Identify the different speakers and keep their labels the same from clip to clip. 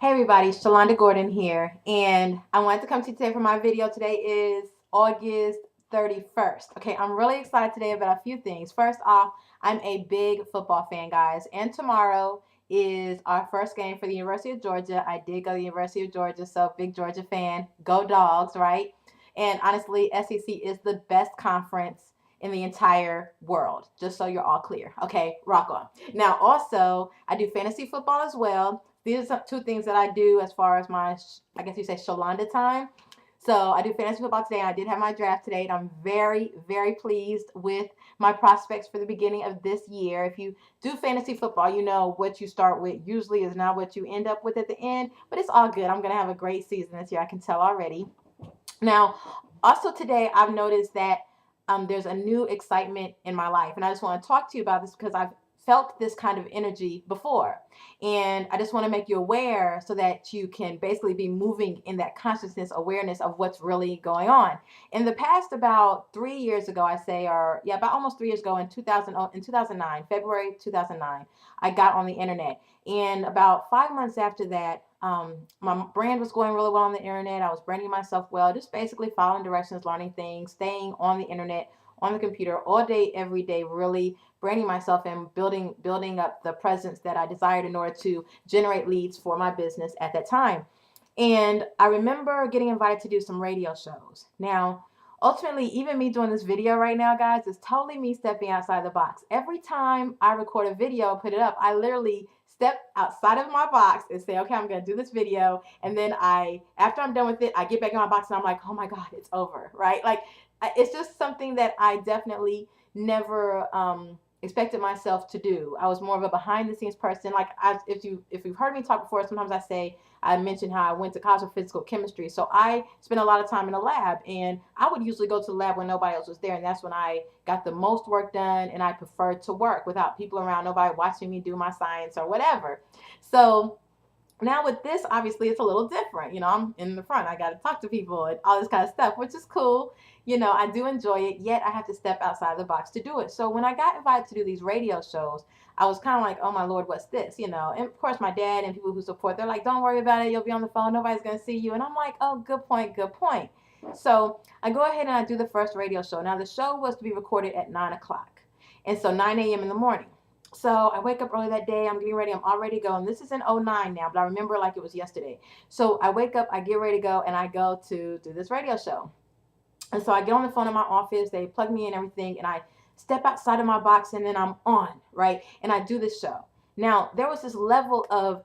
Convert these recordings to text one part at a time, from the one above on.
Speaker 1: Hey everybody, Shalonda Gordon here, and I wanted to come to you today for my video. Today is August 31st. Okay, I'm really excited today about a few things. First off, I'm a big football fan, guys, and tomorrow is our first game for the University of Georgia. I did go to the University of Georgia, so big Georgia fan. Go Dogs, right? And honestly, SEC is the best conference in the entire world, just so you're all clear. Okay, rock on. Now, also, I do fantasy football as well. These are two things that I do as far as my, I guess you say, Shalonda time. So I do fantasy football today. I did have my draft today, and I'm very, very pleased with my prospects for the beginning of this year. If you do fantasy football, you know what you start with usually is not what you end up with at the end, but it's all good. I'm going to have a great season this year. I can tell already. Now, also today, I've noticed that there's a new excitement in my life, and I just want to talk to you about this because I've felt this kind of energy before, and I just want to make you aware so that you can basically be moving in that consciousness awareness of what's really going on. In the past, about 3 years ago, I say, or yeah, about almost 3 years ago, in 2009, February 2009, I got on the internet, and about 5 months after that, my brand was going really well on the internet. I was branding myself well, just basically following directions, learning things, staying on the internet, on the computer all day, every day, really branding myself and building up the presence that I desired in order to generate leads for my business at that time. And I remember getting invited to do some radio shows. Now, ultimately, even me doing this video right now, guys, is totally me stepping outside the box. Every time I record a video, put it up, I literally step outside of my box and say, okay, I'm going to do this video. And then after I'm done with it, I get back in my box and I'm like, oh my God, it's over, right? Like, it's just something that I definitely never expected myself to do. I was more of a behind the scenes person. Like, if you've heard me talk before, sometimes I mentioned how I went to college for physical chemistry. So I spent a lot of time in the lab, and I would usually go to the lab when nobody else was there. And that's when I got the most work done, and I preferred to work without people around, nobody watching me do my science or whatever. So now with this, obviously it's a little different. I'm in the front, I got to talk to people and all this kind of stuff, which is cool. I do enjoy it, yet I have to step outside the box to do it. So when I got invited to do these radio shows, I was kind of like, oh my Lord, what's this? And of course my dad and people who support, they're like, don't worry about it, you'll be on the phone, nobody's going to see you. And I'm like, oh, good point, good point. So I go ahead and I do the first radio show. Now the show was to be recorded at 9 o'clock, and so 9 a.m. in the morning. So I wake up early that day. I'm getting ready. I'm all ready to go. And this is in '09 now, but I remember like it was yesterday. So I wake up, I get ready to go, and I go to do this radio show. And so I get on the phone in my office. They plug me in and everything, and I step outside of my box, and then I'm on, right? And I do this show. Now, there was this level of,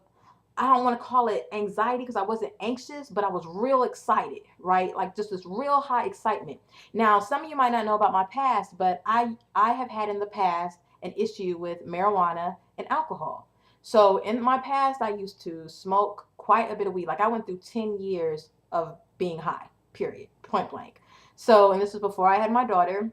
Speaker 1: I don't want to call it anxiety because I wasn't anxious, but I was real excited, right? Like just this real high excitement. Now, some of you might not know about my past, but I have had in the past an issue with marijuana and alcohol. So in my past, I used to smoke quite a bit of weed. Like I went through 10 years of being high, period, point blank. So, and this was before I had my daughter,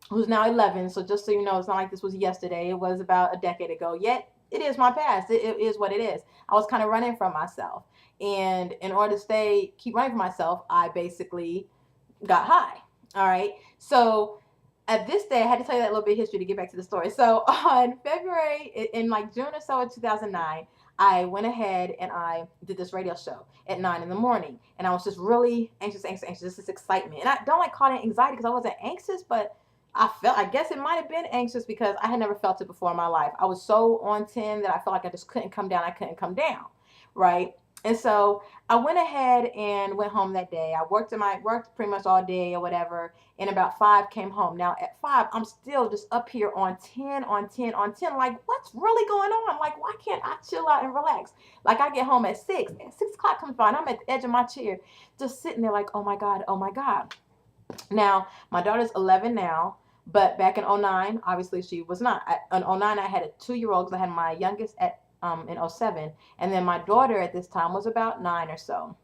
Speaker 1: who's now 11. So just so you know, it's not like this was yesterday. It was about a decade ago. Yet it is my past. It is what it is. I was kind of running from myself. And in order to keep running from myself, I basically got high. All right. So at this day, I had to tell you that little bit of history to get back to the story. So on February, in like June or so of 2009, I went ahead and I did this radio show at 9 in the morning. And I was just really anxious, anxious, anxious, just this excitement. And I don't like calling it anxiety because I wasn't anxious, but I guess it might have been anxious because I had never felt it before in my life. I was so on 10 that I felt like I just couldn't come down. I couldn't come down. Right. And so I went ahead and went home that day. I worked pretty much all day or whatever. And about 5 came home. Now at 5, I'm still just up here on 10, on 10, on 10. Like, what's really going on? Like, why can't I chill out and relax? Like I get home at 6. At 6 o'clock comes by and I'm at the edge of my chair, just sitting there like, oh my God, oh my God. Now, my daughter's 11 now, but back in '09, obviously she was not. In '09, I had a 2-year-old because I had my youngest in '07, and then my daughter at this time was about 9 or so,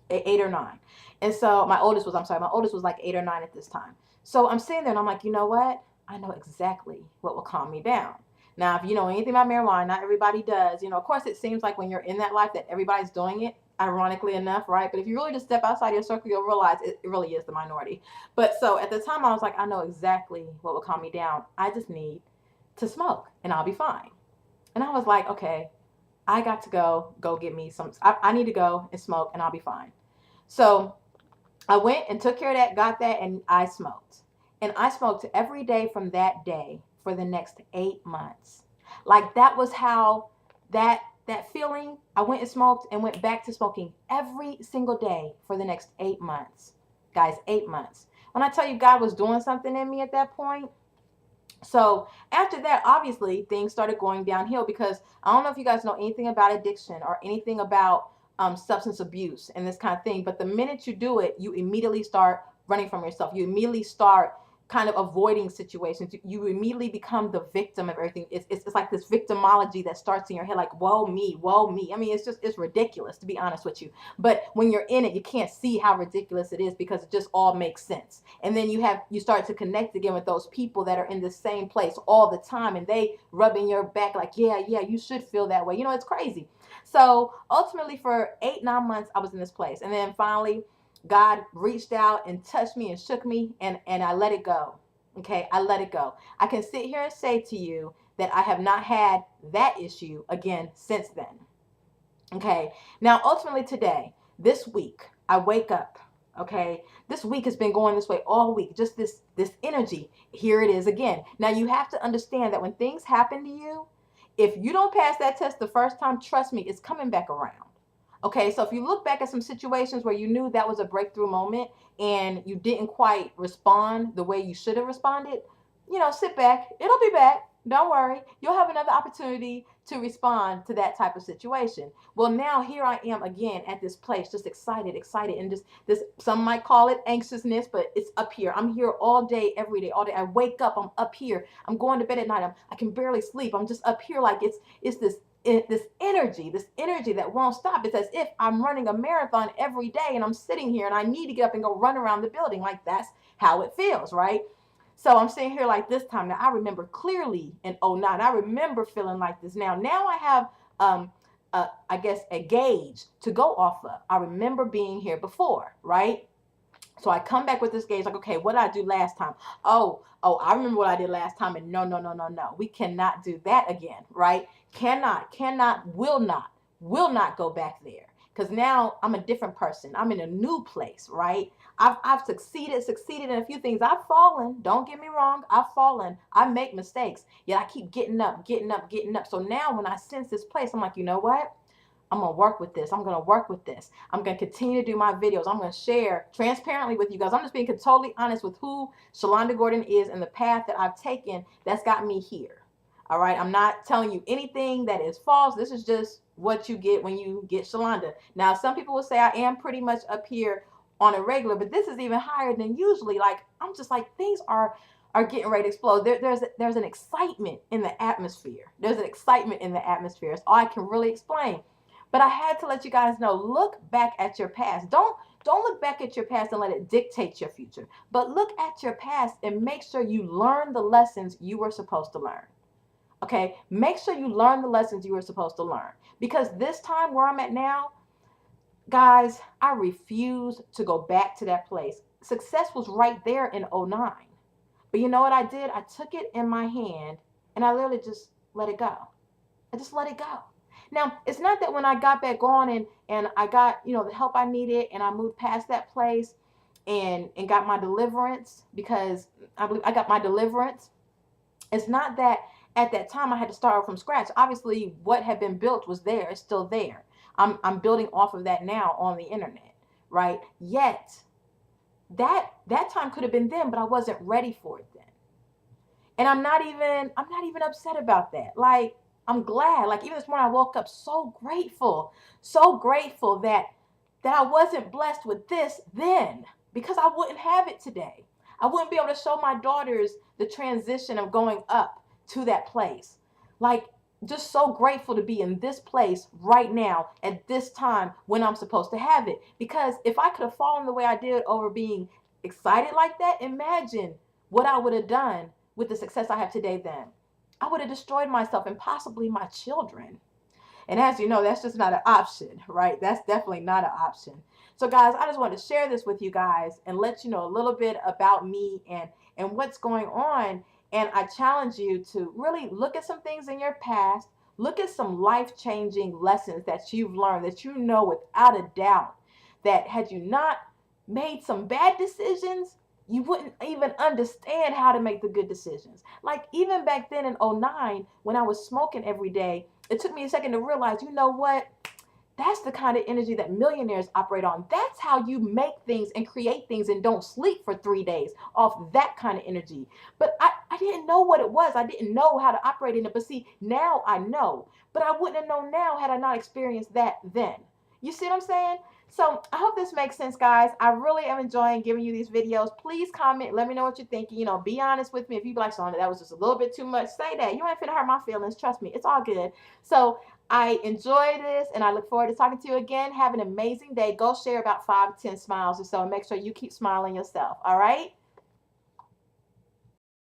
Speaker 1: 8 or 9. And so my oldest was like 8 or 9 at this time. So I'm sitting there and I'm like, you know what? I know exactly what will calm me down. Now, if you know anything about marijuana, not everybody does. Of course, it seems like when you're in that life that everybody's doing it, ironically enough, right? But if you really just step outside your circle, you'll realize it really is the minority. But so at the time, I was like, I know exactly what will calm me down. I just need to smoke and I'll be fine. And I was like, okay, I got to go get me some. I need to go and smoke, and I'll be fine. So I went and took care of that, got that, and I smoked. And I smoked every day from that day for the next 8 months. Like that was how that feeling. I went and smoked and went back to smoking every single day for the next 8 months. Guys, 8 months. When I tell you God was doing something in me at that point, so after that, obviously things started going downhill because I don't know if you guys know anything about addiction or anything about substance abuse and this kind of thing. But the minute you do it, you immediately start running from yourself. You immediately start kind of avoiding situations. You immediately become the victim of everything. It's like this victimology that starts in your head, like, woe me, woe me. I mean, it's ridiculous, to be honest with you. But when you're in it, you can't see how ridiculous it is because it just all makes sense. And then you start to connect again with those people that are in the same place all the time, and they rubbing your back like, yeah, yeah, you should feel that way. You know, it's crazy. So ultimately, for 8, 9 months, I was in this place, and then finally, God reached out and touched me and shook me, and I let it go. Okay, I let it go. I can sit here and say to you that I have not had that issue again since then. Okay. Now, ultimately today, this week, I wake up. Okay. This week has been going this way all week. Just this energy. Here it is again. Now you have to understand that when things happen to you, if you don't pass that test the first time, trust me, it's coming back around. Okay, so if you look back at some situations where you knew that was a breakthrough moment and you didn't quite respond the way you should have responded, sit back. It'll be back. Don't worry. You'll have another opportunity to respond to that type of situation. Well, now here I am again at this place, just excited, excited, and just this. Some might call it anxiousness, but it's up here. I'm here all day, every day, all day. I wake up. I'm up here. I'm going to bed at night. I can barely sleep. I'm just up here, like it's this energy that won't stop. It's as if I'm running a marathon every day, and I'm sitting here, and I need to get up and go run around the building. Like that's how it feels, right? So I'm sitting here like this time. Now I remember clearly in '09. I remember feeling like this. Now I have I guess a gauge to go off of. I remember being here before, right? So I come back with this gauge, like, okay, what did I do last time? I remember what I did last time, and no, no, no, no, no. We cannot do that again, right? Cannot, will not go back there. Because now I'm a different person. I'm in a new place, right? I've succeeded in a few things. I've fallen. Don't get me wrong. I've fallen. I make mistakes. Yet I keep getting up, getting up, getting up. So now when I sense this place, I'm like, you know what? I'm going to work with this. I'm going to work with this. I'm going to continue to do my videos. I'm going to share transparently with you guys. I'm just being totally honest with who Shalonda Gordon is and the path that I've taken that's got me here. All right. I'm not telling you anything that is false. This is just what you get when you get Shalonda. Now, some people will say I am pretty much up here on a regular, but this is even higher than usually. Like, I'm just like, things are getting ready to explode. There's an excitement in the atmosphere. There's an excitement in the atmosphere. It's all I can really explain. But I had to let you guys know, look back at your past. Don't look back at your past and let it dictate your future. But look at your past and make sure you learn the lessons you were supposed to learn. Okay? Make sure you learn the lessons you were supposed to learn. Because this time where I'm at now, guys, I refuse to go back to that place. Success was right there in '09. But you know what I did? I took it in my hand and I literally just let it go. I just let it go. Now, it's not that when I got back on and I got, the help I needed and I moved past that place and got my deliverance, because I believe I got my deliverance. It's not that at that time I had to start from scratch. Obviously, what had been built was there. It's still there. I'm building off of that now on the internet, right? Yet that time could have been then, but I wasn't ready for it then. And I'm not even upset about that. Like, I'm glad. Like, even this morning I woke up so grateful that I wasn't blessed with this then, because I wouldn't have it today. I wouldn't be able to show my daughters the transition of going up to that place. Like, just so grateful to be in this place right now at this time when I'm supposed to have it. Because if I could have fallen the way I did over being excited like that, imagine what I would have done with the success I have today then. I would have destroyed myself and possibly my children. And as you know, that's just not an option, right? That's definitely not an option. So guys, I just wanted to share this with you guys and let you know a little bit about me and what's going on. And I challenge you to really look at some things in your past, Look at some life-changing lessons that you've learned that you know without a doubt that had you not made some bad decisions, you wouldn't even understand how to make the good decisions. Like even back then in '09, when I was smoking every day, it took me a second to realize, you know what? That's the kind of energy that millionaires operate on. That's how you make things and create things and don't sleep for 3 days off that kind of energy. But I didn't know what it was. I didn't know how to operate in it. But see, now I know. But I wouldn't have known now had I not experienced that then. You see what I'm saying? So I hope this makes sense, guys. I really am enjoying giving you these videos. Please comment. Let me know what you're thinking. Be honest with me. If you be like, Sonia, that was just a little bit too much, say that. You ain't finna hurt my feelings. Trust me. It's all good. So I enjoy this and I look forward to talking to you again. Have an amazing day. Go share about 5 to 10 smiles or so and make sure you keep smiling yourself. All right?